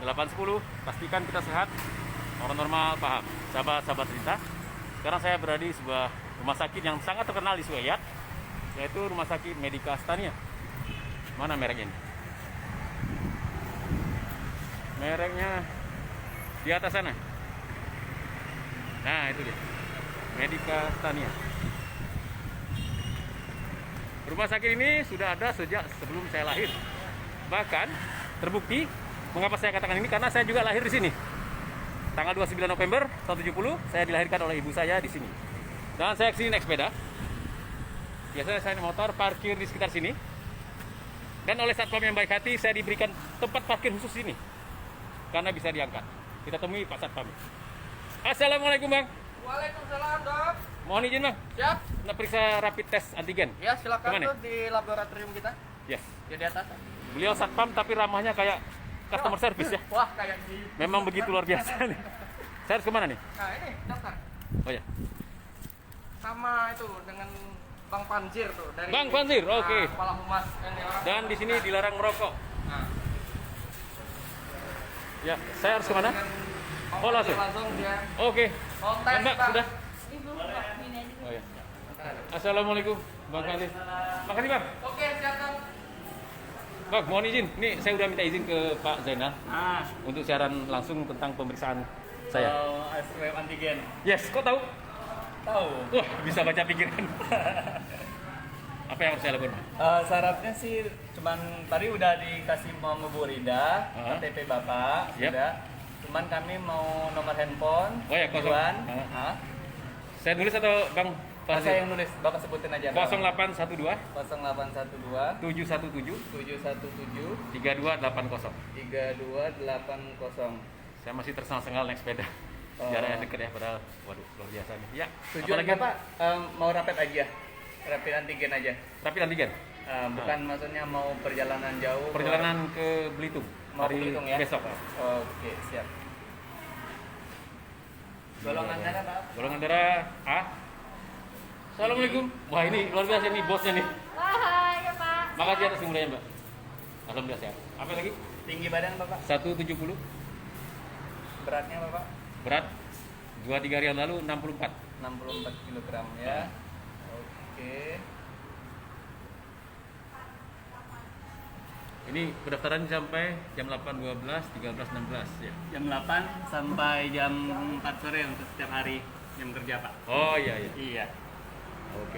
8.10. Pastikan kita sehat, orang normal paham. Sahabat-sahabat cerita, sekarang saya berada di sebuah rumah sakit yang sangat terkenal di Suwayat, yaitu Rumah Sakit Medika Astania. Mana mereknya ini? Mereknya di atas sana. Nah, itu dia, Medika Astania. Rumah sakit ini sudah ada sejak sebelum saya lahir. Bahkan terbukti mengapa saya katakan ini, karena saya juga lahir di sini. Tanggal 29 November tahun 70 saya dilahirkan oleh ibu saya di sini. Dan saya kesini naik sepeda. Biasanya saya naik motor, parkir di sekitar sini. Dan oleh satpam yang baik hati saya diberikan tempat parkir khusus sini, karena bisa diangkat. Kita temui Pak Satpam. Assalamualaikum Bang. Waalaikumsalam dok. Mohon izin Bang. Siap. Nak periksa rapid test antigen. Ya silakan Kemana? tuh di laboratorium kita. Yes. Ya di atas. Beliau satpam tapi ramahnya kayak customer service ya. Wah kayak di. Memang begitu luar biasa nih. Saya harus kemana nih? Nah ini daftar. Oh ya. Sama itu dengan Bang Panjir tuh dari. Bang Panjir, oke. Kepala humas ini orang. Dan di sini dilarang merokok. Nah. Ya, saya harus kemana? Dengan Oh, langsung? Langsung dia. Oke. Konten Mbak, Bang. sudah? Oh ya. Assalamualaikum Bang Panjir. Makasih Bang. Oke siap dok. Bang, mohon izin. Nih saya udah minta izin ke Pak Zainal Ah, untuk siaran langsung tentang pemeriksaan saya. swab antigen. Yes, kok tahu? Tahu. Wah, bisa baca pikiran. Apa yang harus saya lakukan? Syaratnya sih cuman tadi udah dikasih mau Rida, KTP Bapak, Siap. sudah. Cuman kami mau nomor handphone, Oh ya, kosong. Iwan. Ah. Saya nulis atau Bang Saya Fazil? yang nulis, Bapak sebutin aja. 0812 0812 717 717 3280. 3280. Saya masih tersengal-sengal naik sepeda. Oh. Jaraknya dekat ya, padahal waduh luar biasa nih. Ya. Tujuan apalagi? Bapak mau rapid aja, rapid antigen aja. Rapid antigen. Bukan maksudnya mau perjalanan jauh. Perjalanan ke Belitung Mau ke hari Belitung ya? besok. Oke, siap. Golongan darah Pak? Golongan darah A. Assalamualaikum. Wah ini luar biasa nih bosnya nih. Wah, ya Pak. Makasih atas kemudahannya Mbak. Alhamdulillah sehat. Apa lagi? Tinggi badan Bapak? 170. Beratnya Bapak? Berat 2-3 hari yang lalu 64. 64 kg ya. Oke. Ini pendaftaran sampai jam 8.12, 13.16 ya. Jam 8 sampai jam 4 sore untuk setiap hari jam kerja Pak. Oh iya iya. Iya. Oke.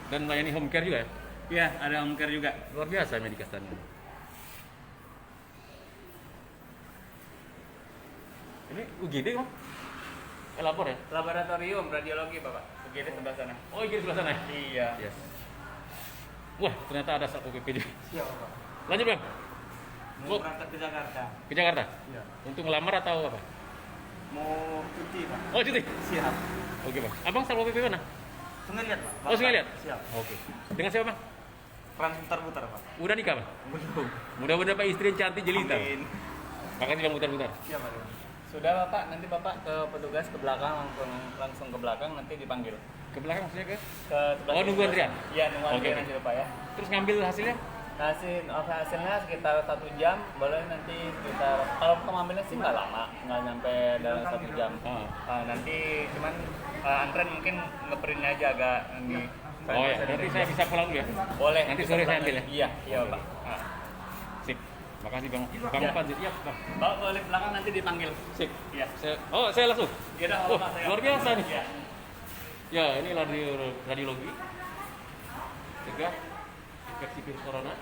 Dan melayani home care juga ya? Iya, ada home care juga. Luar biasa Medika Astania. Ini UGD Bang? Lapor ya? Laboratorium radiologi Bapak. UGD sebelah sana. Oh UGD sebelah sana ya? Iya. Yes. Wah ternyata ada Satpol PP juga. Siap Bapak. Lanjut Bang. Mau berangkat ke Jakarta. Ke Jakarta? Iya. Untuk ngelamar atau apa? Mau cuti Pak. Oh cuti? Siap. Oke Bang. Abang Satpol PP mana? Sungai lihat Pak. Oh Sungai Liat? Siap. Oke. Dengan siapa Bang? Peran putar-putar Pak. Udah nikah Bang? Belum. Mudah-mudahan Pak istri yang cantik jelita. Amin. Makasih Bang mutar-mutar. Siap Pak. Sudah Bapak, nanti Bapak ke petugas ke belakang langsung ke belakang nanti dipanggil. Ke belakang maksudnya ke? Ke sebelah Oh, sini. nunggu antrian? Iya, nunggu Oke, antrian oke. nanti Bapak ya. Terus ngambil hasilnya? Hasilnya sekitar 1 jam, boleh nanti sekitar kalau pengambilan sih nggak lama, nggak nyampe dalam 1 jam. Nanti cuman antrean mungkin ngeprint aja agak ini. Oh ya, nanti saya bisa pulang dulu ya? Boleh. Nanti bisa sore saya pulang ambil ya? aja. Iya, iya Oke. Bapak. Nah, Sip. Makasih Bang. Bang Ya. Panji. Iya Bang. Bapak boleh belakang nanti dipanggil. Sip. Iya. Saya langsung? Ya udah, Oh, Bapak, saya. luar biasa nih. Iya. Ya, ini radiologi. Cegah infeksi virus corona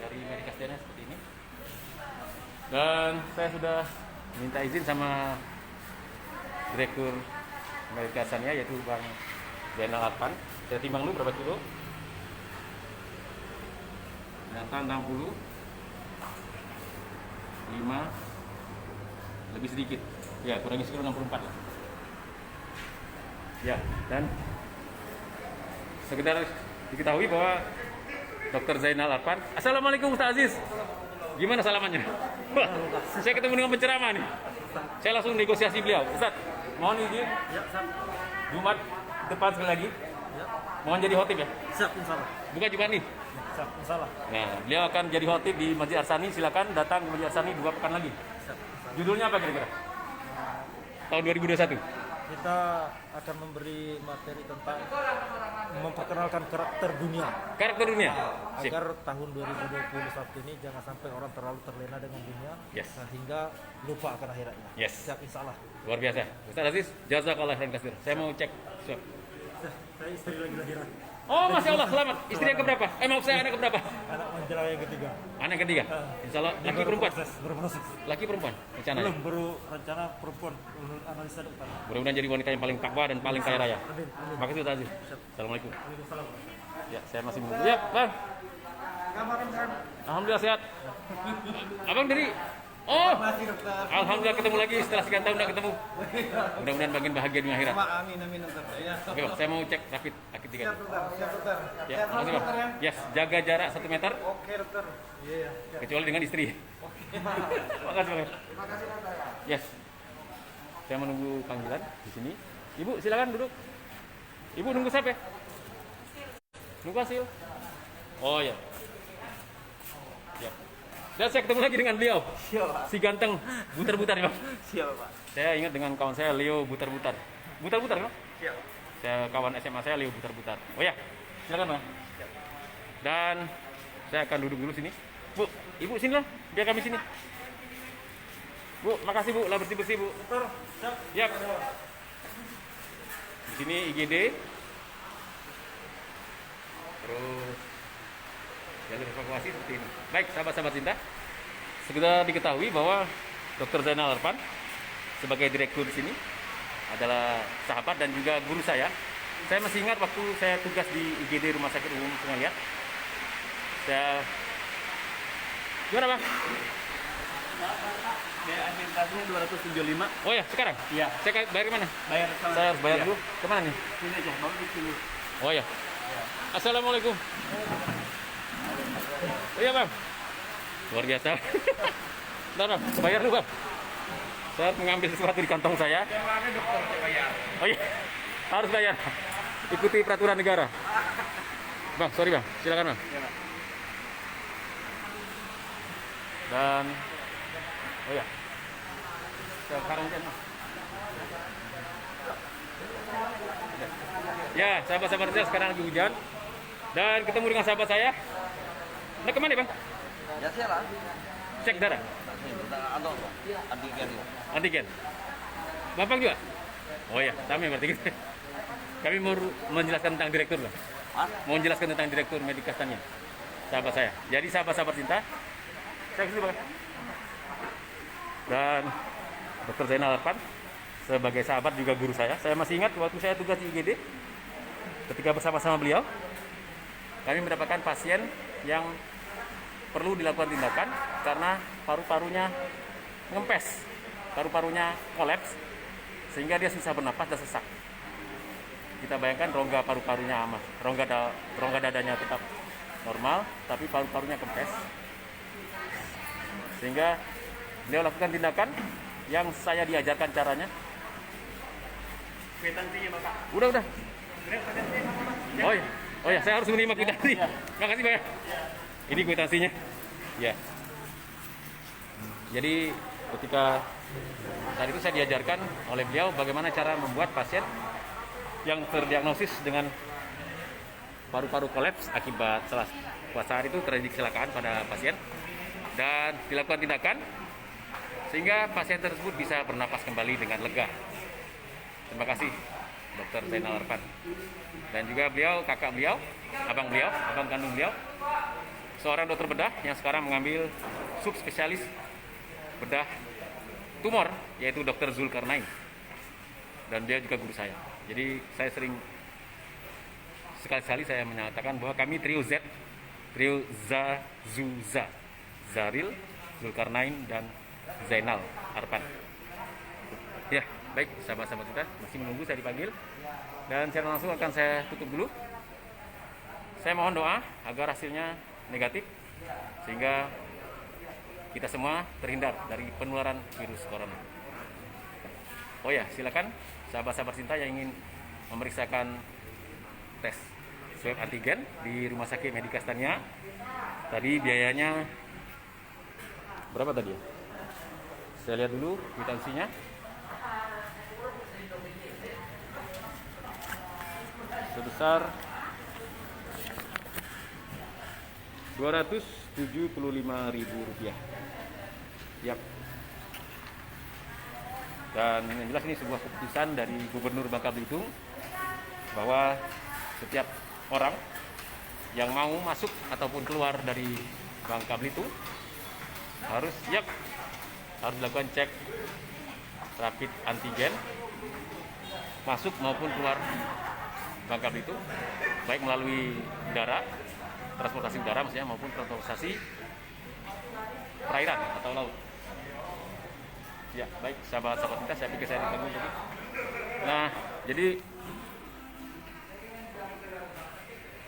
dari Medika Astania seperti ini. Dan saya sudah minta izin sama Direktur Medika Astania yaitu Bang Zainal Arfan. Saya timbang dulu berapa kilo? Ternyata 60 5 lebih sedikit. Ya, kurangi sekilo 64 lah. Ya, dan sekedar diketahui bahwa Dr. Zainal Arfan. Assalamualaikum Ustaz Aziz. Gimana salamannya? Wah, saya ketemu dengan penceramah nih. Saya langsung negosiasi beliau. Ustaz, mohon izin. Ya, siap. Jumat depan sekali lagi. Mohon jadi khotib ya. Siap, insyaallah. Buka juga nih. Salah. Nah, beliau akan jadi khotib di Masjid Arsani. Silakan datang ke Masjid Arsani 2 pekan lagi. Judulnya apa kira-kira? Tahun 2021. Kita akan memberi materi tentang memperkenalkan karakter dunia Karakter dunia. Sip. agar tahun 2021 ini jangan sampai orang terlalu terlena dengan dunia Yes. sehingga lupa akan akhiratnya. Yes. Siap, insya Allah. Luar biasa. Ustaz Aziz, jazakallah khairan katsir. Saya mau cek. Siap. Saya istri lagi lahiran. Oh, Masya Allah, selamat. Istri yang keberapa? Maaf, saya anak keberapa? Anak menjelang yang ketiga. Anak ketiga. Insya Allah, laki perempuan. Berproses. Laki perempuan, rencana. Belum, baru rencana perempuan menurut analisa dokter. Mudah-mudahan jadi wanita yang paling takwa dan paling kaya raya. Amin. Amin. Makasih Ustaz Aziz. Assalamualaikum. Waalaikumsalam. Ya, saya masih menunggu. Ya, Bang. Alhamdulillah sehat. Abang dari Oh, alhamdulillah ketemu lagi setelah sekian tahun tidak ketemu. Mudah-mudahan bagian bahagia di akhirat. Amin, amin dokter. Ya. Oke, Bang, saya mau cek rapid akid 3. Siap dokter. Ya, makasih Bang. Yes, jaga jarak 1 meter Oke dokter. Iya. kecuali dengan istri. Makasih Bang. Yes. Saya menunggu panggilan di sini. Ibu, silakan duduk. Ibu nunggu siapa? Nunggu hasil. Oh ya. Ya. Dan saya ketemu lagi dengan beliau. Si ganteng butar-butar ya, Bang. Siap, Pak. Saya ingat dengan kawan saya Leo butar-butar. Butar-butar, Bang? Siap. Saya kawan SMA saya Leo butar-butar. Oh ya, silakan, Bang. Dan saya akan duduk dulu sini. Bu, Ibu sini lah, biar kami sini. Bu, makasih Bu, lah bersih-bersih Bu. Dokter, siap. Yap. Di sini IGD. Terus jalur evakuasi seperti ini. Baik, sahabat-sahabat cinta. Sudah diketahui bahwa Dr. Zainal Arfan sebagai direktur di sini adalah sahabat dan juga guru saya. Saya masih ingat waktu saya tugas di IGD Rumah Sakit Umum Sungai Liat. Saya gimana Bang? Biaya administrasinya 275. Oh ya, sekarang? Iya. Saya bayar kemana? Bayar sama. Saya harus bayar Iya. dulu. Kemana nih? Sini aja, baru di sini. Oh ya. Assalamualaikum. Oh iya Bang. Luar biasa. Bentar Bang, bayar dulu Bang. Saya mengambil sesuatu di kantong saya. Oh iya, harus bayar. Ikuti peraturan negara. Bang, sorry Bang, silakan Bang. Dan, oh ya, sekarang ya, sahabat-sahabat saya sekarang lagi hujan. Dan ketemu dengan sahabat saya. Nah, kemana Bang? Ya siapa? Cek darah, Atau antigen. antigen. Bapak juga? Oh ya, sama berarti kita. Kami mau menjelaskan tentang direktur Bang. Hah? Mau menjelaskan tentang direktur Medikastannya. Sahabat saya. Jadi sahabat-sahabat cinta, saya kesini Bang. Dan Dr. Zainal Arfan sebagai sahabat juga guru saya. Saya masih ingat waktu saya tugas di IGD, ketika bersama-sama beliau, kami mendapatkan pasien yang perlu dilakukan tindakan karena paru-parunya ngempes, paru-parunya kolaps, sehingga dia susah bernapas dan sesak. Kita bayangkan rongga paru-parunya aman, rongga dadanya tetap normal, tapi paru-parunya kempes, sehingga beliau lakukan tindakan yang saya diajarkan caranya. Kwitansinya Bapak. Udah. Oh ya, saya harus menerima kwitansi. Makasih Pak ya. Ini kwitansinya. Ya. Jadi ketika saat itu saya diajarkan oleh beliau bagaimana cara membuat pasien yang terdiagnosis dengan paru-paru kolaps akibat saat itu terjadi kecelakaan pada pasien dan dilakukan tindakan sehingga pasien tersebut bisa bernapas kembali dengan lega. Terima kasih Dr. Zainal Arfan. Dan juga beliau, kakak beliau, abang kandung beliau, seorang dokter bedah yang sekarang mengambil subspesialis bedah tumor, yaitu Dr. Zulkarnain. Dan dia juga guru saya. Jadi saya sering sekali-sekali saya menyatakan bahwa kami trio Z, trio Zazuza, Zaril, Zulkarnain, dan Zainal Arfan. Ya, baik sahabat-sahabat kita masih menunggu saya dipanggil dan secara langsung akan saya tutup dulu. Saya mohon doa agar hasilnya negatif sehingga kita semua terhindar dari penularan virus corona. Oh ya, silakan sahabat-sahabat cinta yang ingin memeriksakan tes swab antigen di Rumah Sakit Medika Stania. Tadi biayanya berapa tadi ya? Saya lihat dulu kwitansinya. Sebesar Rp275.000. Yap. Dan yang jelas ini sebuah keputusan dari Gubernur Bangka Belitung bahwa setiap orang yang mau masuk ataupun keluar dari Bangka Belitung harus dilakukan cek rapid antigen masuk maupun keluar Bangka Belitung, baik melalui udara, transportasi udara maksudnya, maupun transportasi perairan atau laut. Ya, baik sahabat-sahabat kita, saya pikir saya ditunggu tadi. Nah, jadi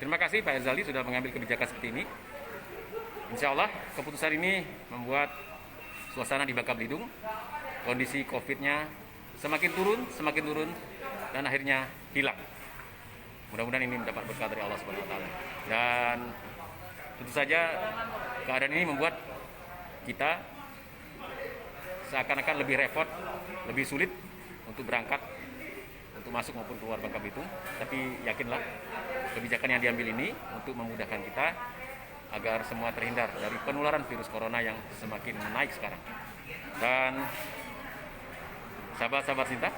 terima kasih Pak Erzaldi sudah mengambil kebijakan seperti ini. Insya Allah keputusan ini membuat suasana di Bangka Belitung, kondisi COVID-nya semakin turun, dan akhirnya hilang. Mudah-mudahan ini mendapat berkah dari Allah Subhanahu Wa Taala. Dan tentu saja keadaan ini membuat kita seakan-akan lebih repot, lebih sulit untuk berangkat, untuk masuk maupun keluar Bangka Belitung. Tapi yakinlah kebijakan yang diambil ini untuk memudahkan kita agar semua terhindar dari penularan virus corona yang semakin menaik sekarang. Dan sahabat-sahabat Sinta,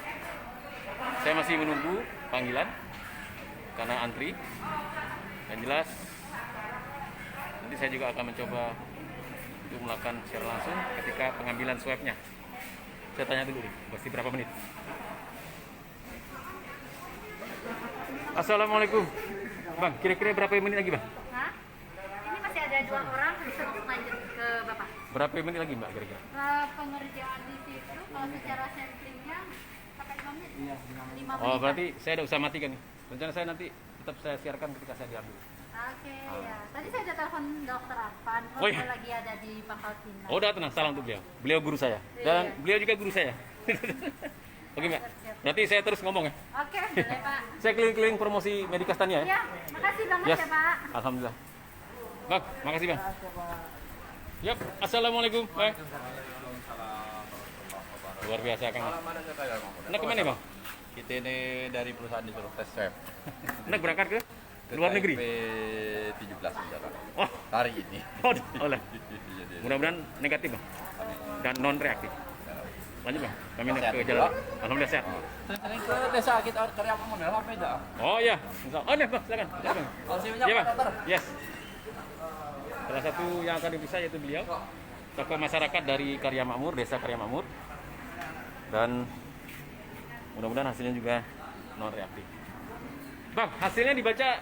saya masih menunggu panggilan karena antri. Yang jelas nanti saya juga akan mencoba untuk melakukan secara langsung ketika pengambilan swabnya. Saya tanya dulu nih, pasti berapa menit? Assalamualaikum, Bang. Kira-kira berapa menit lagi, Bang? Hah? Ini masih ada 2 orang disuruh lanjut ke Bapak. Berapa menit lagi, Mbak, kira-kira? Pengerjaan di situ kalau secara samplingnya sampai 5 menit. Iya, 5 menit. Oh, berarti saya udah usah matikan nih. Rencana saya nanti tetap saya siarkan ketika saya diambil. Oke, ya. Tadi saya ada telepon dokter Arfan, Oh, iya. dia lagi ada di Pangkal Pinang. Oh, udah tenang, salam untuk beliau. Beliau guru saya. Dan beliau juga guru saya. Oke, Mbak. Berarti saya terus ngomong ya. Oke, boleh Pak. Saya keliling-keliling promosi Medika Stania ya. Ya, makasih banget Yes. ya Pak. Alhamdulillah. Bang, makasih Bang. Yap, assalamualaikum. Bang. Luar biasa Kang. Nak kemana Bang? Kita ini dari perusahaan disuruh tes swab. Nak berangkat ke luar negeri? 17 misalkan. Oh, Hari ini. oh lah. Mudah-mudahan negatif Bang. Dan non reaktif. Lanjut Bang, kami nak ke jalan. Alhamdulillah sehat. Sering ke desa kita karya pemuda apa aja. Oh iya, oh nih Bang, silakan. Silakan. Kalau sini Iya Bang. Yes. Salah satu yang akan diperiksa yaitu beliau, tokoh masyarakat dari Karya Makmur, Desa Karya Makmur. Dan mudah-mudahan hasilnya juga non reaktif. Bang, hasilnya dibaca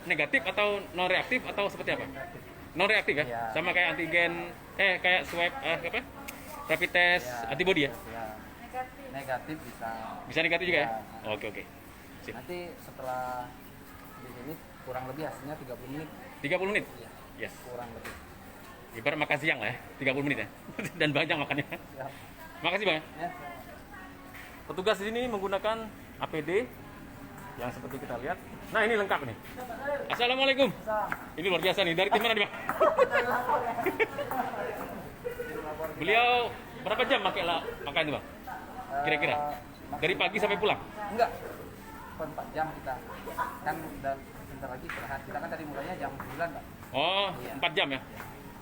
negatif atau non reaktif atau seperti apa? Non reaktif ya? Iya. Sama kayak antigen, kayak swab apa? Rapid test antibody ya? Ya, Negatif. negatif bisa. Bisa negatif juga ya? Ya. Oke. Sip. Nanti setelah di sini kurang lebih hasilnya 30 menit. 30 menit? Iya, Yes. kurang lebih. Ibarat makan siang lah ya, 30 menit ya. Dan banyak makannya. Ya. Makasih Bang ya. Ya. Petugas di sini menggunakan APD yang seperti kita lihat. Nah, ini lengkap nih. Assalamualaikum. Ini luar biasa nih. Dari tim mana nih, Bang? Beliau berapa jam pakai itu, Bang? Kira-kira? Dari pagi sampai pulang? Enggak. 4 jam kita. Kan dan sebentar lagi istirahat. Kita kan tadi mulainya jam 9, Pak. Oh, 4 jam ya?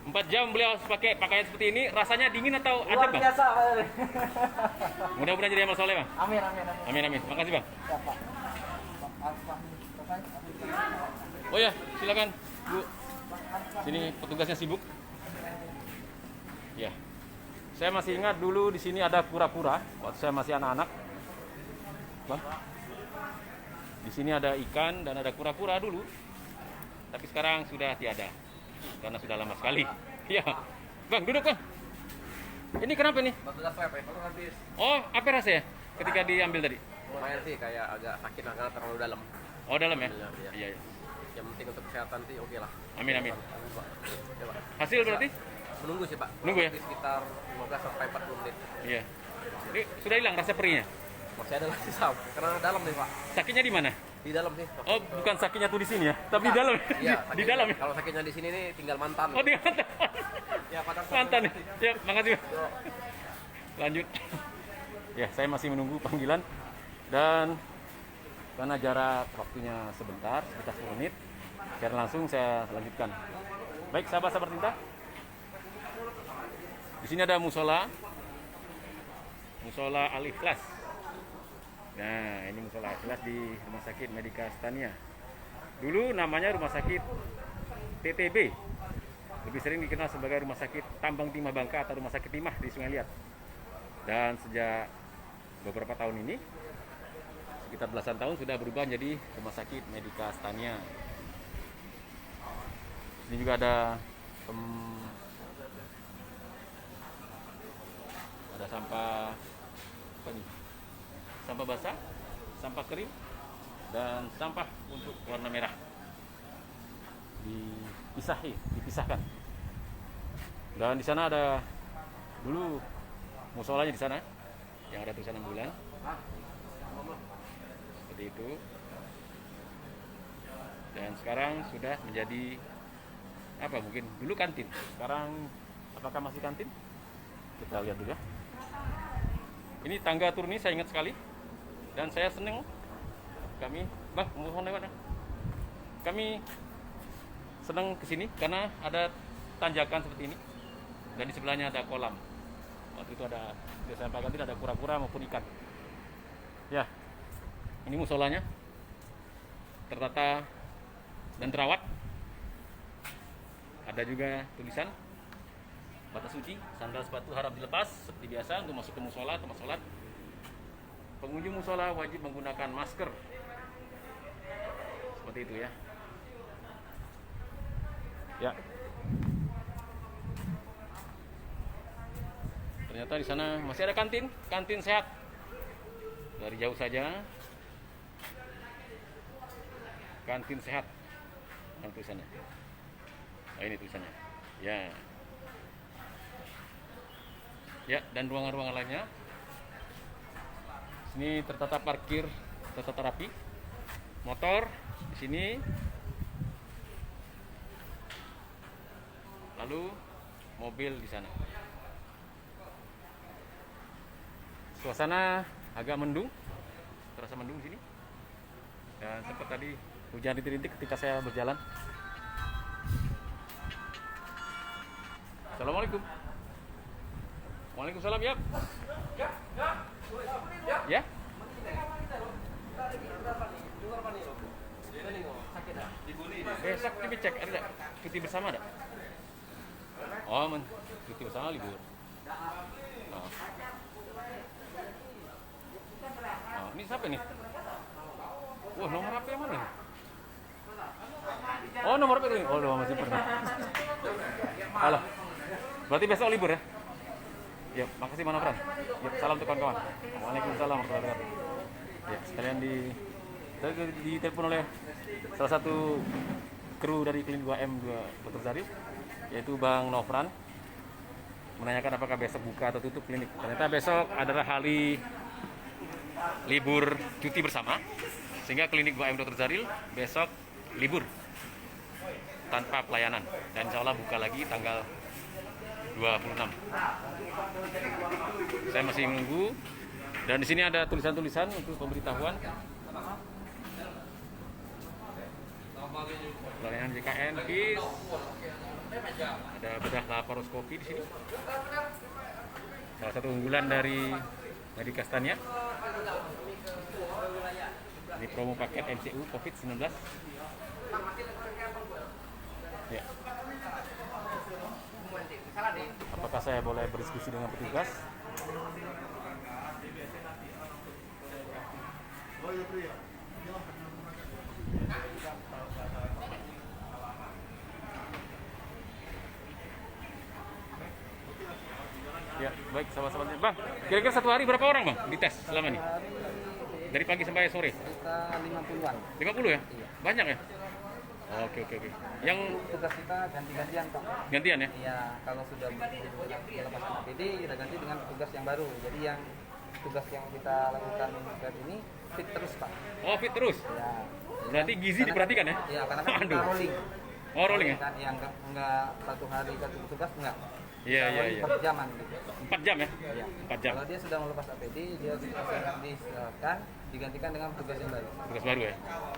4 jam beliau pakai pakaian seperti ini. Rasanya dingin atau adem, Luar Bang? biasa, Pak. Mudah-mudahan jadi amal soleh, Bang. Amin. Amin. Makasih, Bang. Ya, Pak. Pak, selesai. Oh ya, silakan, Bu. Sini petugasnya sibuk. Ya. Saya masih ingat dulu di sini ada kura-kura waktu saya masih anak-anak. Bang. Di sini ada ikan dan ada kura-kura dulu. Tapi sekarang sudah tiada. Karena sudah lama sekali. Iya. Bang, duduk, Bang. Ini kenapa nih? Petugas swab ya, baru habis. Oh, apa rasanya ketika diambil tadi? Lumayan sih kayak agak sakit lah karena terlalu dalam. Oh, dalam ya? Iya. Iya. Yang penting untuk kesehatan sih oke lah. Amin. Amin, Pak. Ya, Pak. Hasil berarti? Menunggu sih, Pak. Nunggu ya? Di sekitar 15 sampai 40 menit. Iya. Ini sudah hilang rasa perihnya. Masih ada lagi sam karena dalam nih, Pak. Sakitnya di mana? Di dalam sih. Oh, bukan sakitnya tuh di sini ya, tapi di dalam. Iya, Di dalam ya. Kalau sakitnya di sini nih tinggal mantan. Oh, di mantan. Ya, padahal Mantan. Ya, makasih. Lanjut. Ya, saya masih menunggu panggilan dan karena jarak waktunya sebentar, sekitar 10 menit, secara langsung saya lanjutkan. Baik, sahabat-sahabat Tinta. Di sini ada musola Al-Ikhlas. Nah, ini musola Al-Ikhlas di Rumah Sakit Medika Stania. Dulu namanya Rumah Sakit TTB. Lebih sering dikenal sebagai Rumah Sakit Tambang Timah Bangka atau Rumah Sakit Timah di Sungai Liat. Dan sejak beberapa tahun ini, sekitar belasan tahun sudah berubah menjadi Rumah Sakit Medika Stania. Ini juga ada sampah apa nih? Sampah basah, sampah kering, dan sampah untuk warna merah. Dipisahkan. Dan di sana ada dulu musolanya di sana yang ada tulisan ambulan. Seperti itu. Dan sekarang sudah menjadi apa, mungkin dulu kantin. Sekarang apakah masih kantin? Kita lihat dulu ya. Ini tangga turun ini saya ingat sekali. Dan saya senang mohon lewat ya. Kami senang kesini karena ada tanjakan seperti ini. Dan di sebelahnya ada kolam. Waktu itu ada, saya sampaikan tidak ada kura-kura maupun ikan. Ya, ini musolanya tertata dan terawat. Ada juga tulisan batas suci, sandal sepatu harap dilepas seperti biasa untuk masuk ke musola tempat sholat. Pengunjung musola wajib menggunakan masker. Seperti itu ya. Ya. Ternyata di sana masih ada kantin sehat. Dari jauh saja. Kantin sehat. Nah, tulisannya. Oh, ini tulisannya. Ya. Ya, dan ruangan-ruangan lainnya. Sini tertata parkir, tertata rapi. Motor di sini. Lalu mobil di sana. Suasana agak mendung. Terasa mendung di sini. Dan sempat tadi hujan rintik-rintik ketika saya berjalan. Assalamualaikum. Waalaikumsalam ya. Ya. Besok kita cek ada nggak cuti bersama ada? Oh, cuti bersama libur. Oh. Oh, ini siapa nih? Wah, nomor HP yang mana nih? Oh, nomor HP ini. Oh, masih pernah. Halo. Berarti besok libur ya? Ya, makasih Mana Fran. Ya, salam untuk kawan-kawan. Waalaikumsalam warahmatullahi wabarakatuh. Ya, sekalian ditelepon oleh salah satu kru dari klinik 2M Dr. Zarif, yaitu Bang Nofran, menanyakan apakah besok buka atau tutup klinik. Ternyata besok adalah hari libur cuti bersama, sehingga klinik 2M Dr. Zaril besok libur tanpa pelayanan, dan insya Allah buka lagi tanggal 26. Saya masih menunggu, dan di sini ada tulisan-tulisan untuk pemberitahuan pelayanan JKN KIS. Ada bedah laparoskopi di sini. Salah satu unggulan dari Medika Stania. Ini promo paket MCU COVID-19. Ya. Apakah saya boleh berdiskusi dengan petugas? Ya, baik sahabat-sahabatnya. Bang, kira-kira satu hari berapa orang, Bang, dites selama ini? Dari pagi sampai sore? Kita 50-an. 50 ya? Iya. Banyak ya? Oke. Yang Tugas kita ganti-gantian, Pak. gantian ya? Iya, kalau sudah melepas APD kita ganti dengan tugas yang baru. Jadi yang tugas yang kita lakukan saat ini fit terus Pak. Oh, fit terus. Ya. Berarti gizi diperhatikan ya? Iya, karena kan kita Aduh. rolling. Oh, rolling ya? Kan, ya enggak satu hari satu tugas enggak. Iya, iya, iya. Per jaman gitu. 4 jam ya? Iya. 4 jam. Kalau dia sudah melepas APD, dia diserahkan digantikan dengan tugas yang baru. Tugas baru ya?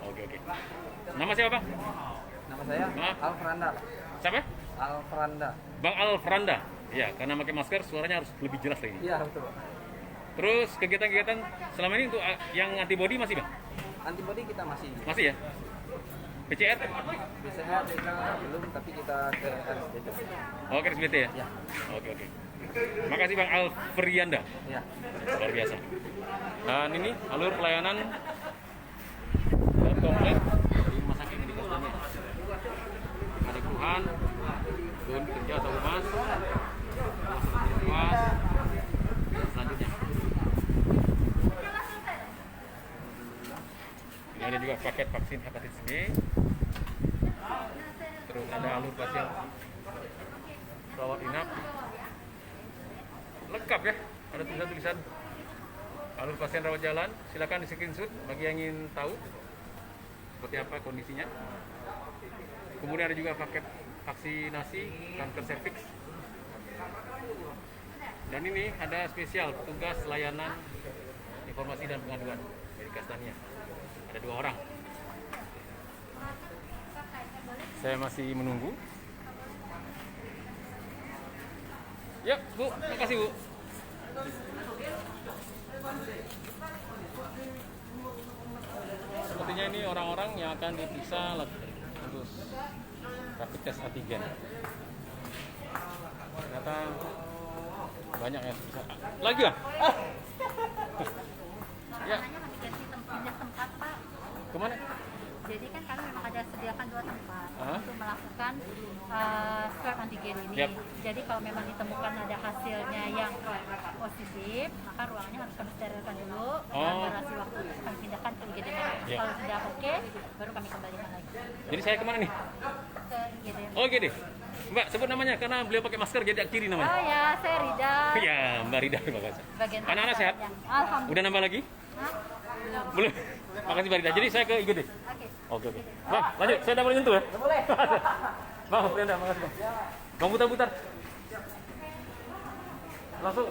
Oke, oke. Nama siapa, Bang? Nama saya Hah? Alfranda. Siapa? Alfranda. Bang Alfranda. Ya, karena pakai masker suaranya harus lebih jelas lagi. Iya, betul. Terus kegiatan-kegiatan selama ini untuk yang antibody masih, Bang? Antibody kita masih. Masih ya? PCR? Biasanya kita belum, tapi kita ke RSBT. Oh, ke RSBT ya? Ya. Oke, oke. Makasih Bang Alfrianda. Ya. Luar biasa. Dan ini alur pelayanan dan komplek di rumah sakit di Kastanya. Ada keluhan, turun kerja atau humas, puas, selanjutnya. Ini ada juga paket vaksin hepatitis B. Terus ada alur pasien rawat inap. Lengkap ya, ada tulisan-tulisan alur pasien rawat jalan. Silakan di screenshot bagi yang ingin tahu seperti apa kondisinya. Kemudian ada juga paket vaksinasi kanker serviks. Dan ini ada spesial petugas layanan informasi dan pengaduan dari Kastania. Ada 2 orang. Saya masih menunggu. Ya, Bu, makasih Bu. Sepertinya ini orang-orang yang akan diperiksa untuk rapid test antigen. Ternyata banyak yang bisa. Lagi ya? Ya. Namanya kami ganti pindah tempat Pak. Kemana? Jadi kan kami memang ada sediakan 2 tempat Hah? untuk melakukan swab antigen ini. Yap. Jadi kalau memang ditemukan ada hasilnya yang positif, maka ruangannya harus kami sterilkan dulu. Dan durasi waktu kami pindahkan ke IGD Merah. Yap. Kalau sudah oke, baru kami kembalikan lagi Jadi saya kemana nih? ke IGD. Oh gini, Mbak sebut namanya karena beliau pakai masker jadi kiri namanya. Oh ya, saya Rida. Ya, Mbak Rida, terima kasih. Bagian Anak-anak sehat? Alhamdulillah. Udah nambah lagi? Hah? Belum. Belum. Makasih Mbak Rida. Jadi saya ke IGD. Oke. Oke. Bang, lanjut. Saya udah boleh nyentuh ya? Boleh. Bang, Frenda, makasih Bang. Bang putar-putar. Langsung.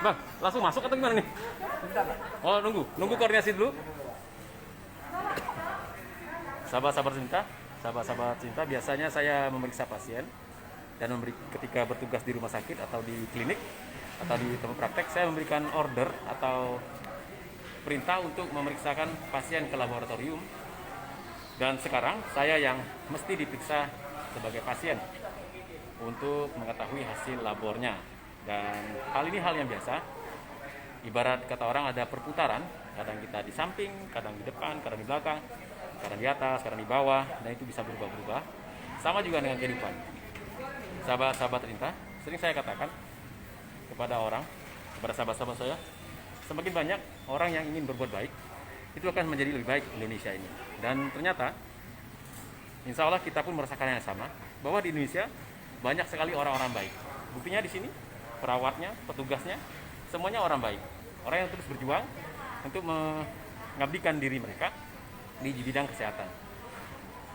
Bang, langsung masuk atau gimana nih? Oh, nunggu koordinasi dulu. Sahabat-sahabat cinta, biasanya saya memeriksa pasien dan ketika bertugas di rumah sakit atau di klinik atau di tempat praktek, saya memberikan order atau perintah untuk memeriksakan pasien ke laboratorium. Dan sekarang saya yang mesti diperiksa sebagai pasien untuk mengetahui hasil labornya. Dan hal ini hal yang biasa. Ibarat kata orang ada perputaran, kadang kita di samping, kadang di depan, kadang di belakang, kadang di atas, kadang di bawah, dan itu bisa berubah-ubah. Sama juga dengan kehidupan. Sahabat-sahabat cinta, sering saya katakan kepada orang, kepada sahabat-sahabat saya, semakin banyak orang yang ingin berbuat baik, itu akan menjadi lebih baik Indonesia ini. Dan ternyata, insya Allah kita pun merasakan yang sama, bahwa di Indonesia banyak sekali orang-orang baik. Buktinya di sini, perawatnya, petugasnya, semuanya orang baik. Orang yang terus berjuang untuk mengabdikan diri mereka di bidang kesehatan.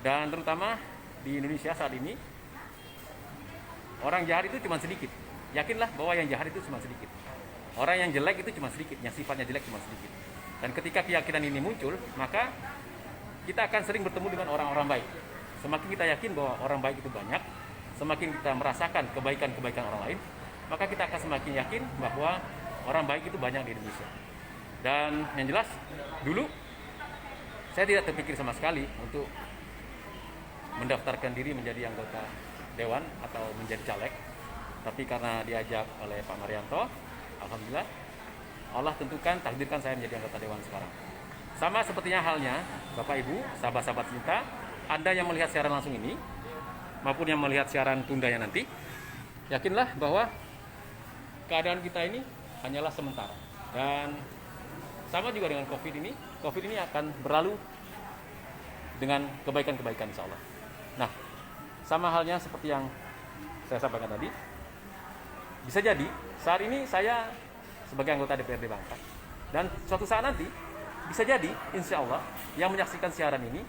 Dan terutama di Indonesia saat ini, orang jahat itu cuma sedikit. Yakinlah bahwa yang jahat itu cuma sedikit. Orang yang jelek itu cuma sedikit, yang sifatnya jelek cuma sedikit. Dan ketika keyakinan ini muncul, maka kita akan sering bertemu dengan orang-orang baik. Semakin kita yakin bahwa orang baik itu banyak, semakin kita merasakan kebaikan-kebaikan orang lain, maka kita akan semakin yakin bahwa orang baik itu banyak di Indonesia. Dan yang jelas, dulu saya tidak terpikir sama sekali untuk mendaftarkan diri menjadi anggota dewan atau menjadi caleg. Tapi karena diajak oleh Pak Marianto, alhamdulillah Allah tentukan, takdirkan saya menjadi anggota dewan sekarang. Sama sepertinya halnya Bapak Ibu, sahabat-sahabat cinta, Anda yang melihat siaran langsung ini maupun yang melihat siaran tundanya nanti, yakinlah bahwa keadaan kita ini hanyalah sementara. Dan sama juga dengan COVID ini akan berlalu dengan kebaikan-kebaikan insya Allah. Nah, sama halnya seperti yang saya sampaikan tadi, bisa jadi saat ini saya sebagai anggota DPRD Bangka, dan suatu saat nanti bisa jadi insya Allah yang menyaksikan siaran ini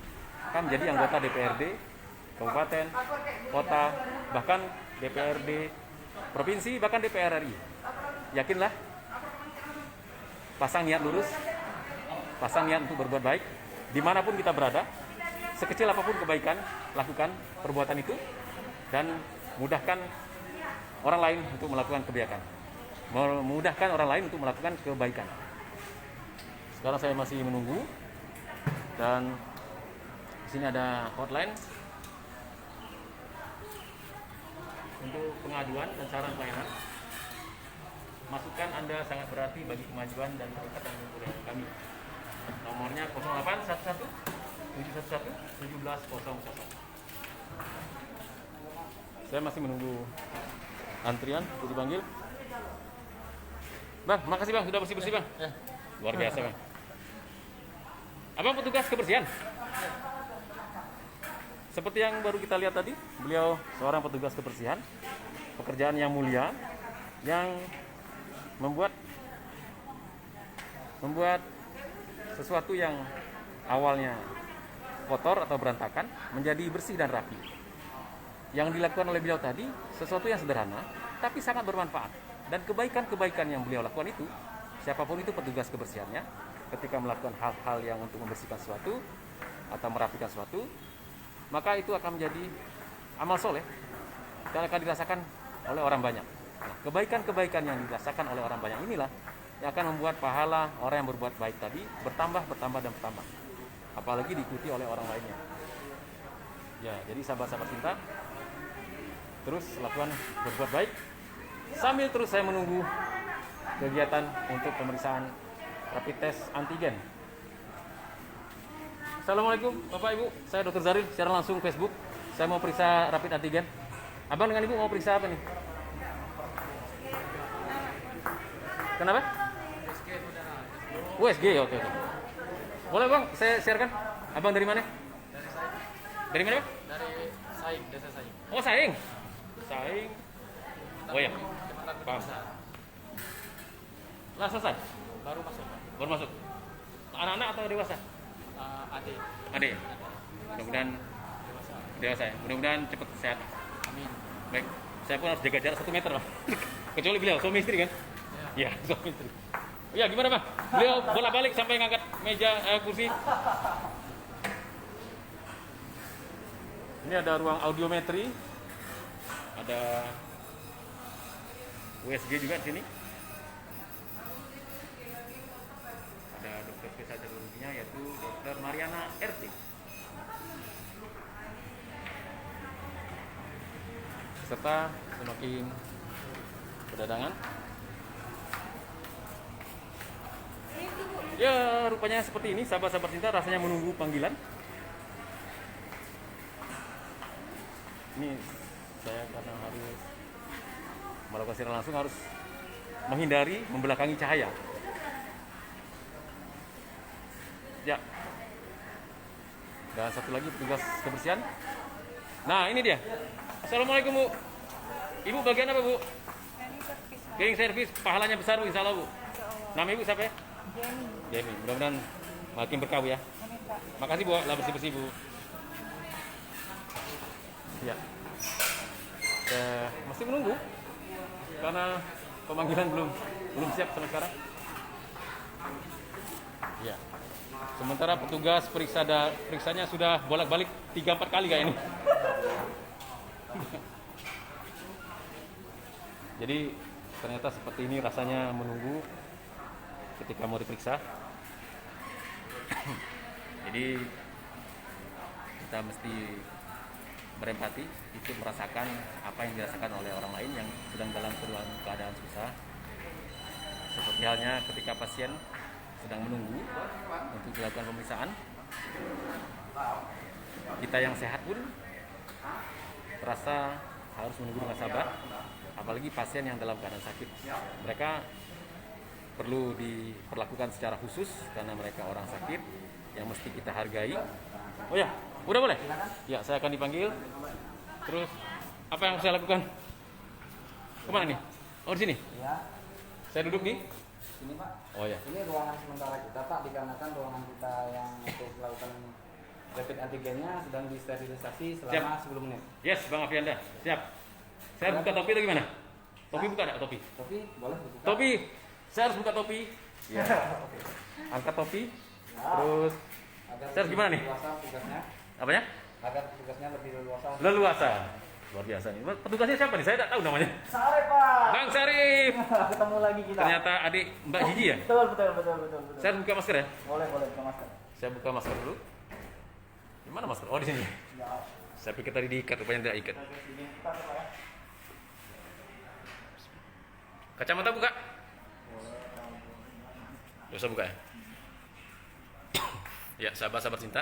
akan menjadi anggota DPRD kabupaten, kota, bahkan DPRD provinsi, bahkan DPR RI. Yakinlah, pasang niat lurus, pasang niat untuk berbuat baik dimanapun kita berada, sekecil apapun kebaikan, lakukan perbuatan itu dan mudahkan orang lain untuk melakukan kebaikan, memudahkan orang lain untuk melakukan kebaikan. Sekarang saya masih menunggu, dan di sini ada hotline untuk pengaduan dan saran pelayanan. Masukan Anda sangat berarti bagi kemajuan dan peningkatan kebudayaan kami. Nomornya 0811 711 1700. Saya masih menunggu antrian untuk dipanggil. Bang, makasih Bang sudah bersih-bersih Bang. Luar biasa Bang. Abang petugas kebersihan. Seperti yang baru kita lihat tadi, beliau seorang petugas kebersihan. Pekerjaan yang mulia, yang membuat sesuatu yang awalnya kotor atau berantakan menjadi bersih dan rapi. Yang dilakukan oleh beliau tadi sesuatu yang sederhana tapi sangat bermanfaat, dan kebaikan-kebaikan yang beliau lakukan itu, siapapun itu petugas kebersihannya, ketika melakukan hal-hal yang untuk membersihkan sesuatu atau merapikan sesuatu, maka itu akan menjadi amal soleh dan akan dirasakan oleh orang banyak. Nah, kebaikan-kebaikan yang dirasakan oleh orang banyak inilah yang akan membuat pahala orang yang berbuat baik tadi bertambah dan bertambah, apalagi diikuti oleh orang lainnya. Ya, jadi sahabat-sahabat cinta, terus lakukan berbuat baik sambil terus saya menunggu kegiatan untuk pemeriksaan rapid test antigen. Assalamualaikum Bapak Ibu, saya Dr. Zaril, secara langsung Facebook. Saya mau periksa rapid antigen. Abang dengan Ibu mau periksa apa nih? Kenapa? USG, oke. Boleh Bang, saya sharekan. Abang dari mana? Dari mana Bang? Dari Saing, desa Saing. Oh, Saing. Oh ya, paham. Lah selesai? Baru masuk. Baru masuk. Anak-anak atau dewasa? Adik. Adik. Mudah-mudahan dewasa ya. Mudah-mudahan cepat sehat. Amin. Baik, saya pun harus jaga jarak 1 meter lah. Kecuali beliau suami istri kan? Iya, suami istri. Ya, gimana Bang? Beliau bolak-balik sampai ngangkat meja kursi. Ini ada ruang audiometri. Ada USG juga di sini. Ada dokter spesialis radiologinya yaitu Dr. Mariana RT. Serta semakin berdatangan. Ya, rupanya seperti ini sahabat-sahabat cinta, rasanya menunggu panggilan. Ini saya karena harus melakukan siaran langsung harus menghindari membelakangi cahaya. Ya. Dan satu lagi petugas kebersihan. Nah, ini dia. Assalamualaikum Bu. Ibu bagian apa Bu? Cleaning service, pahalanya besar Bu, insya Allah Bu. Nama Ibu siapa ya? Jenny. Mudah-mudahan makin berkah Bu ya. Makasih Bu, lah bersih-bersih Bu. Ya. Masih menunggu karena pemanggilan belum siap sampai sekarang. Ya. Sementara petugas periksanya sudah bolak-balik 3-4 kali kayak ini. Jadi ternyata seperti ini rasanya menunggu ketika mau diperiksa. Jadi kita mesti berempati, ikut merasakan apa yang dirasakan oleh orang lain yang sedang dalam keadaan susah. Seperti halnya ketika pasien sedang menunggu untuk dilakukan pemeriksaan, kita yang sehat pun terasa harus menunggu dengan sabar, apalagi pasien yang dalam keadaan sakit. Mereka perlu diperlakukan secara khusus karena mereka orang sakit yang mesti kita hargai. Oh ya, udah boleh? Ya, saya akan dipanggil. Terus apa yang harus saya lakukan? Kemana nih? Oh di sini. Ya, Saya duduk nih. ini Pak. Oh ya. Ini ruangan sementara kita Pak, dikarenakan ruangan kita yang untuk melakukan rapid antigennya sedang disterilisasi selama 10 menit. Yes, Bang Afrianda. Siap. Saya harus buka topi atau gimana? Topi buka enggak topi? Tapi boleh dibuka. Topi. Saya harus buka topi. Ya. Angkat topi. Ya. Terus Agar Saya harus gimana nih? Leluasa tugasnya. apanya? Agar tugasnya lebih leluasa. Leluasa. Luar biasa nih. Petugasnya siapa nih? Saya tidak tahu namanya. Sare Pak. Bang Sarif. Ketemu lagi kita. Ternyata adik Mbak Gigi ya? Betul. Saya harus buka masker ya? Boleh buka masker. Saya buka masker dulu. Di mana masker? Oh di sini. Ya. Saya pikir tadi diikat, rupanya tidak ikat. Sini kita Pak ya. Kacamata buka. Bisa buka ya? Ya, sahabat-sahabat cinta.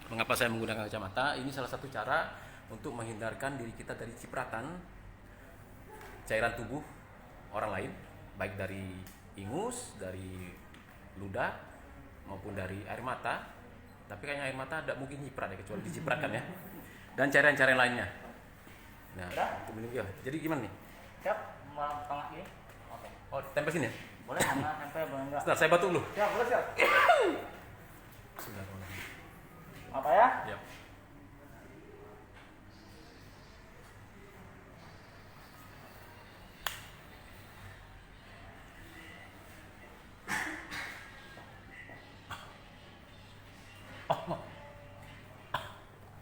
Mengapa saya menggunakan kacamata? Ini salah satu cara untuk menghindarkan diri kita dari cipratan cairan tubuh orang lain, baik dari ingus, dari ludah, maupun dari air mata. Tapi kayaknya air mata tidak mungkin nyiprat ya, kecuali dicipratkan ya. Dan cairan-cairan lainnya. Nah, untuk melindungi. Ya. Jadi gimana nih? Siap, mau tengah ini. Oke. Oh, tempel sini ya? Boleh mana tempel boleh enggak? Sebentar, saya batuk dulu. Siap, boleh siap. Bismillahirrahmanirrahim. Apa ya? Ya.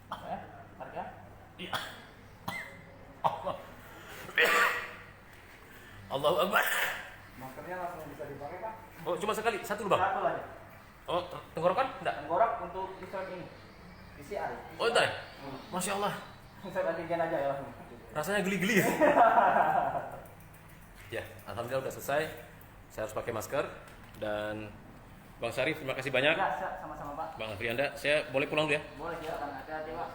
Apa ya? Tarik ya. Iya. Allah. Allahu Akbar. Maskernya langsung bisa dipakai Pak. Oh, cuma sekali, satu lubang. Satu lagi. Oh, tenggorokan? Enggak. Tenggorak untuk swab ini. PCR. Oh, entar. Masya Allah. Swab antigen aja ya langsung. Rasanya geli-geli ya. Ya, alhamdulillah udah selesai. Saya harus pakai masker dan Bang Sarif, terima kasih banyak. Ya, siap, sama-sama Pak. Bang Afrianda, saya boleh pulang dulu ya? Boleh ya, Bang. Hati-hati Pak.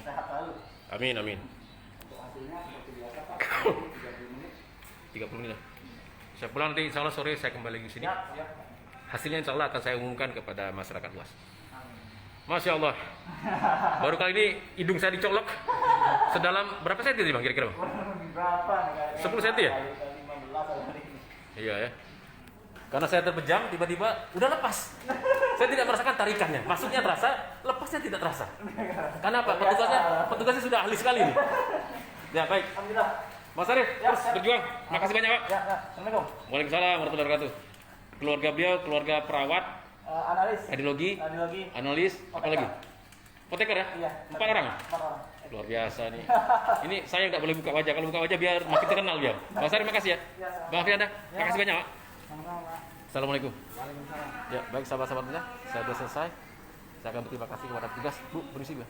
Sehat selalu. Amin, amin. Untuk hasilnya seperti biasa Pak. 30 menit. 30 menit. Saya pulang nanti insya Allah sore saya kembali lagi ke sini. Siap, siap. Hasilnya insya Allah akan saya umumkan kepada masyarakat luas. Amin. Masya Allah. Baru kali ini hidung saya dicolok sedalam berapa senti tadi Bang kira-kira Bang? Berapa nih? 10 senti ya? 15 hari ini. Iya ya. Karena saya terpejam, tiba-tiba udah lepas. Saya tidak merasakan tarikannya. Masuknya terasa, lepasnya tidak terasa. Karena apa? Petugasnya sudah ahli sekali nih. Ya baik. Alhamdulillah. Mas Arif, Ya, terus ya. berjuang. Makasih banyak Pak. Ya, ya. Assalamualaikum. Waalaikumsalam warahmatullahi wabarakatuh. Keluarga beliau, keluarga perawat, Analis. radiologi, Radiologi. analis, apa lagi? Apoteker ya? Iya. 4 orang. 4 orang. Luar biasa nih. Ini saya nggak boleh buka wajah. Kalau buka wajah biar makin terkenal dia. Mas Arif, makasih ya. Ya, Bang Afrianda, makasih banyak Pak. sama-sama Pak. Assalamualaikum. Waalaikumsalam. Ya, baik sahabat-sahabat kita, saya sudah selesai. Saya akan berterima kasih kepada petugas. Bu, permisi Bu.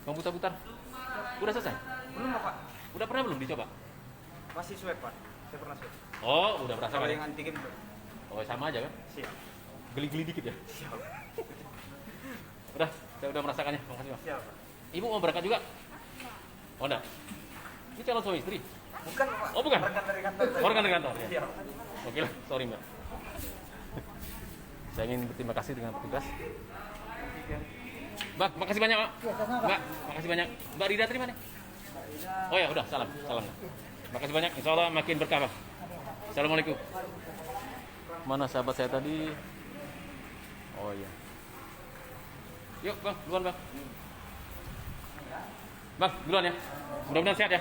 Mau putar-putar? Udah selesai? Belum Pak. Udah pernah belum dicoba? Masih swab Pak. Saya pernah swab. Oh, udah merasakan. Kalau Ya? yang antigen Pak. Oh, sama aja kan? Siap. Geli-geli dikit ya? Siap. Udah, saya udah merasakannya. Makasih Bang. Siap Pak. Ibu mau berangkat juga? Oh, enggak. Ini calon suami istri. Bukan Pak. Oh, bukan? Rekan dari kantor. Orang dari kantor. Ya. Siap. Oke lah, sorry Mbak. Saya ingin berterima kasih dengan petugas. Mbak, makasih banyak Mbak. Mbak, makasih banyak. Mbak Rida terima nih. Oh ya, udah, salam. Makasih banyak. Insya Allah makin berkah Bang. Assalamualaikum. Mana sahabat saya tadi? Oh iya. Yuk Bang, duluan Bang. Bang, duluan ya. Mudah-mudahan sehat ya.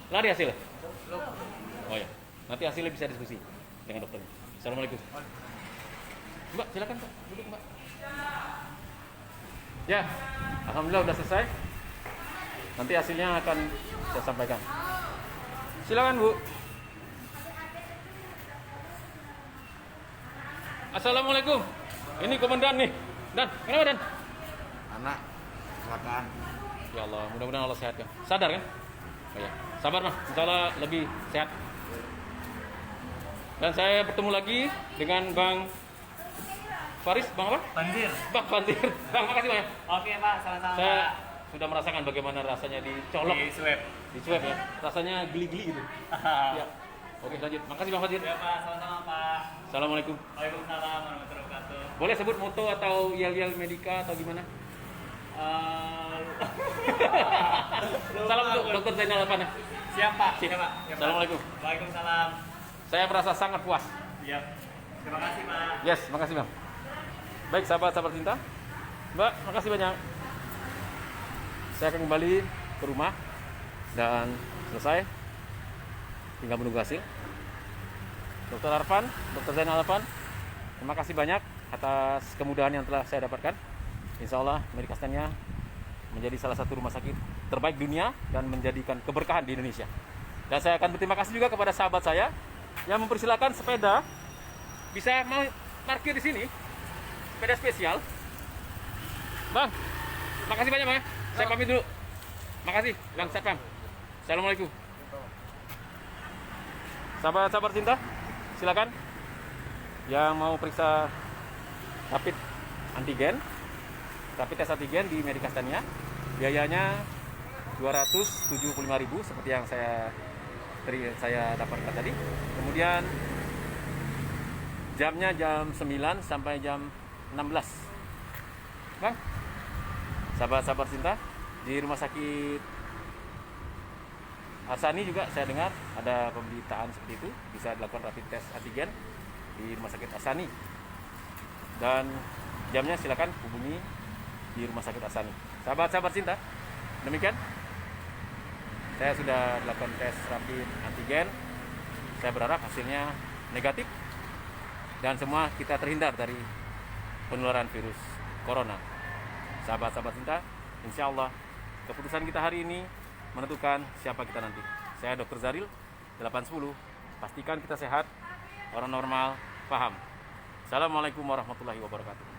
Lari hasil. Oh ya. Nanti hasilnya bisa diskusi dengan dokternya. Assalamualaikum. Mbak, silakan Mbak. Duduk Mbak. Ya, alhamdulillah udah selesai. Nanti hasilnya akan saya sampaikan. Silakan Bu. Assalamualaikum. Ini komandan nih. Dan, kenapa Dan? Anak kecelakaan. Ya Allah, mudah-mudahan Allah sehatkan. Sadar kan? Oh ya, sabar mah. Insya Allah lebih sehat. Dan saya bertemu lagi dengan Bang Faris, Bang apa? Banjir. Bang Fantir. Bang, makasih banyak. Oke Pak, sama-sama. Saya sudah merasakan bagaimana rasanya dicolok, Di swab. di swab ya. Rasanya geli-geli gitu. Ya. Oke, lanjut. Makasih Bang Fatir. Ya Pak, sama-sama Pak. Assalamualaikum. Waalaikumsalam warahmatullahi wabarakatuh. Boleh sebut moto atau yel-yel medika atau gimana? Lupa Salam untuk aku. Dokter Zainal Apana. Siap Pak. Siap. Siap, Pak. Siap, Pak. Assalamualaikum. Waalaikumsalam. Saya merasa sangat puas. Iya. Terima kasih Pak. Yes, makasih Bang. Baik sahabat-sahabat cinta, Mbak, makasih banyak. Saya akan kembali ke rumah dan selesai. Tinggal menunggu hasil. Dr. Arfan, Dr. Zainal Arfan, terima kasih banyak atas kemudahan yang telah saya dapatkan. Insya Allah Amerika Astania menjadi salah satu rumah sakit terbaik dunia dan menjadikan keberkahan di Indonesia. Dan saya akan berterima kasih juga kepada sahabat saya yang mempersilahkan sepeda bisa mau parkir di sini, sepeda spesial. Bang, makasih banyak Bang. Saya pamit dulu. Makasih Bang Satpam. Assalamualaikum. Sahabat-sahabat cinta, silakan yang mau periksa rapid antigen, rapid tes antigen di Amerika Astania, biayanya 275.000 seperti yang saya dapatkan tadi. Kemudian jamnya jam 9 sampai jam 16. Bang, sahabat-sahabat cinta, di rumah sakit Hassani juga saya dengar ada pemberitaan seperti itu, bisa dilakukan rapid test antigen di rumah sakit Hassani. Dan jamnya silakan hubungi di rumah sakit Hassani. Sahabat-sahabat cinta, demikian saya sudah dilakukan tes rapid antigen. Saya berharap hasilnya negatif dan semua kita terhindar dari penularan virus corona. Sahabat-sahabat cinta, insya Allah keputusan kita hari ini menentukan siapa kita nanti. Saya Dr. Zaril 810. Pastikan kita sehat, orang normal, paham. Assalamualaikum warahmatullahi wabarakatuh.